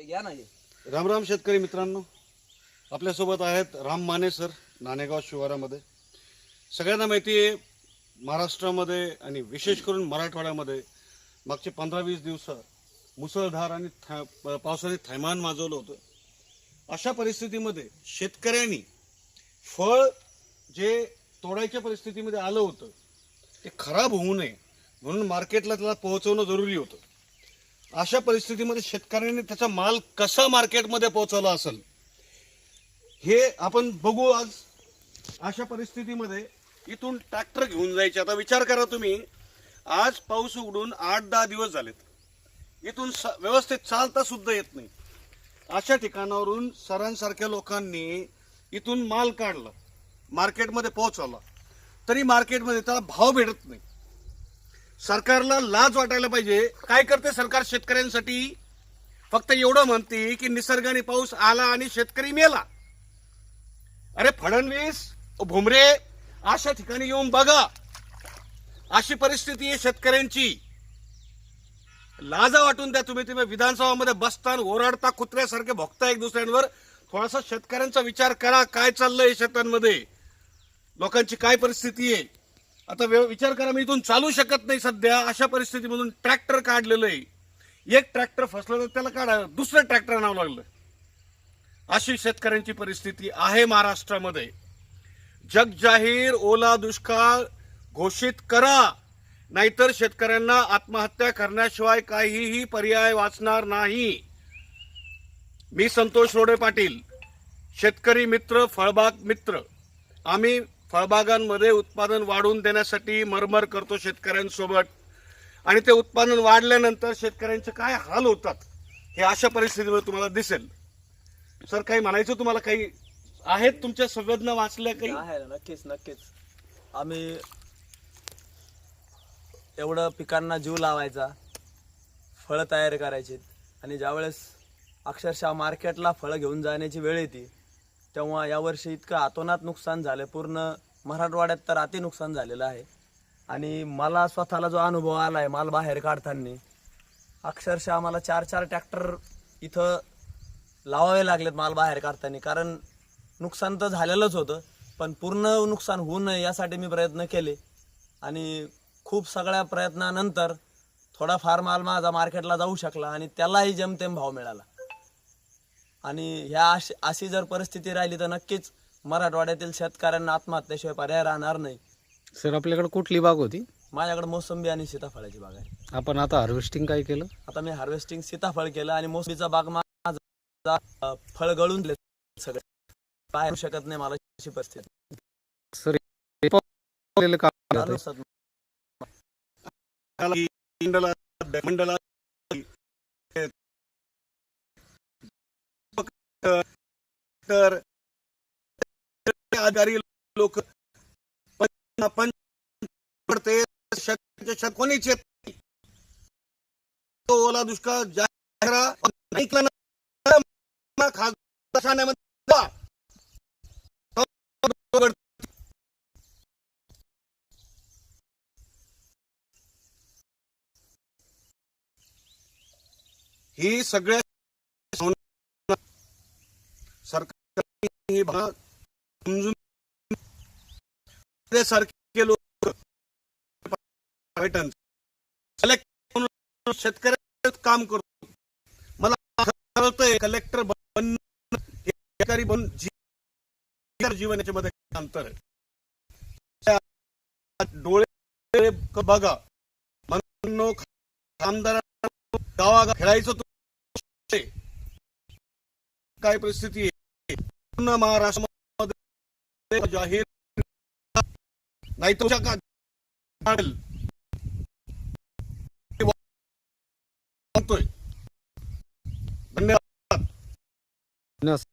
घ्या ना. राम राम शेतकरी मित्रांनो, आपल्यासोबत आहेत राम माने सर नाणेगाव शिवारामध्ये. सगळ्यांना माहिती आहे महाराष्ट्रामध्ये आणि विशेष करून मराठवाड्यामध्ये मागचे 15-20 दिवस मुसळधार आणि पावसाने थैमान माजवलं होतं. अशा परिस्थितीमध्ये शेतकऱ्यांनी फळ जे तोडायच्या परिस्थितीमध्ये आलं होतं ते खराब होऊ नये म्हणून मार्केटला त्याला पोहोचवणं जरुरी होतं. अशा परिस्थितीमध्ये शेतकऱ्यांनी त्याचा माल कसा मार्केटमध्ये पोहोचवला असेल हे आपण बघू आज. अशा परिस्थितीमध्ये इथून ट्रॅक्टर घेऊन जायचे. आता विचार करा तुम्ही, आज पाऊस उघडून 8-10 दिवस झालेत, इथून व्यवस्थित चालता सुद्धा येत नाही. अशा ठिकाणावरून सरांसारख्या लोकांनी इथून माल काढला, मार्केटमध्ये पोहोचवला, तरी मार्केटमध्ये त्याला भाव भेटत नाही. सरकारला लाज वाटायला पाहिजे. काय करते सरकार शेतकऱ्यांसाठी? फक्त एवढं म्हणते की निसर्गाने पाऊस आला आणि शेतकरी मेला. अरे फडणवीस, भुमरे, अशा ठिकाणी येऊन बघा, अशी परिस्थिती आहे शेतकऱ्यांची. लाजा वाटून द्या. तुम्ही विधानसभामध्ये बसता, ओरडता, कुत्र्यासारखे भोगता एक दुसऱ्यांवर. थोडासा शेतकऱ्यांचा विचार करा. काय चाललंय शेतांमध्ये, लोकांची काय परिस्थिती आहे. आता विचार करा, मी इथून चालू शकत नाही सध्या. अशा परिस्थितीमधून ट्रॅक्टर काढलेलं आहे. एक ट्रॅक्टर फसलं तर त्याला काढा, दुसरं ट्रॅक्टर नाव लागलं. अशी शेतकऱ्यांची परिस्थिती आहे महाराष्ट्रामध्ये. जग जाहीर ओला दुष्काळ घोषित करा, नाहीतर शेतकऱ्यांना आत्महत्या करण्याशिवाय काहीही पर्याय वाचणार नाही. मी संतोष रोडे पाटील, शेतकरी मित्र, फळबाग मित्र. आम्ही फळबागांमध्ये उत्पादन वाढवून देण्यासाठी मरमर करतो शेतकऱ्यांसोबत, आणि ते उत्पादन वाढल्यानंतर शेतकऱ्यांचे काय हाल होतात हे अशा परिस्थितीमध्ये तुम्हाला दिसेल. सर, काही म्हणायचं तुम्हाला? काही आहेत तुमच्या संवेदना वाचल्या काही? आहे ना, नक्कीच. आम्ही एवढं पिकांना जीव लावायचा, फळं तयार करायची, आणि ज्यावेळेस अक्षरशः मार्केटला फळं घेऊन जाण्याची वेळ येते तेव्हा यावर्षी इतकं अतोनात नुकसान झालं. पूर्ण मराठवाड्यात तर अति नुकसान झालेलं आहे. आणि मला स्वतःला जो अनुभव आला आहे माल बाहेर काढताना, अक्षरशः आम्हाला 4-4 ट्रॅक्टर इथं लावावे लागलेत माल बाहेर काढताना. कारण नुकसान तर झालेलंच होतं, पण पूर्ण नुकसान होऊ नये यासाठी मी प्रयत्न केले. आणि खूप सगळ्या प्रयत्नानंतर थोडाफार माल माझा मार्केटला जाऊ शकला आणि त्यालाही जेमतेम भाव मिळाला. आणि ह्या अशी जर परिस्थिती राहिली तर नक्कीच मराठवाड्यातील शेतकऱ्यांना आत्महत्येशिवाय पर्याय राहणार नाही. सर, आपल्याकडे कुठली बाग होती? माझ्याकडे मोसंबी आणि सीताफळाची बाग आहे. आपण आता हार्वेस्टिंग काय केलं? आता मी हार्वेस्टिंग सीताफळ केलं आणि मोसंबीचा बाग माझा फळ गळून दिले सगळे, पाहू शकत नाही मला अशी परिस्थिती. सर, मंडला तर आजारी लोक पडते, कोणीच येत नाही. तो ओला दुष्काळ जाहीर ऐकला ना, खासदारामध्ये ही सगळ्या सरकारने भाग समजून सारखे लोक शेतकऱ्याचं काम करतो. मला कळतंय कलेक्टर अधिकारी बनून जीवनाच्या मध्ये अंतर आहे. डोळे बघा, आमदार गावागा खेळायचं काय परिस्थिती आहे पूर्ण महाराष्ट्रामध्ये जाहीर नाही तर धन्यवाद.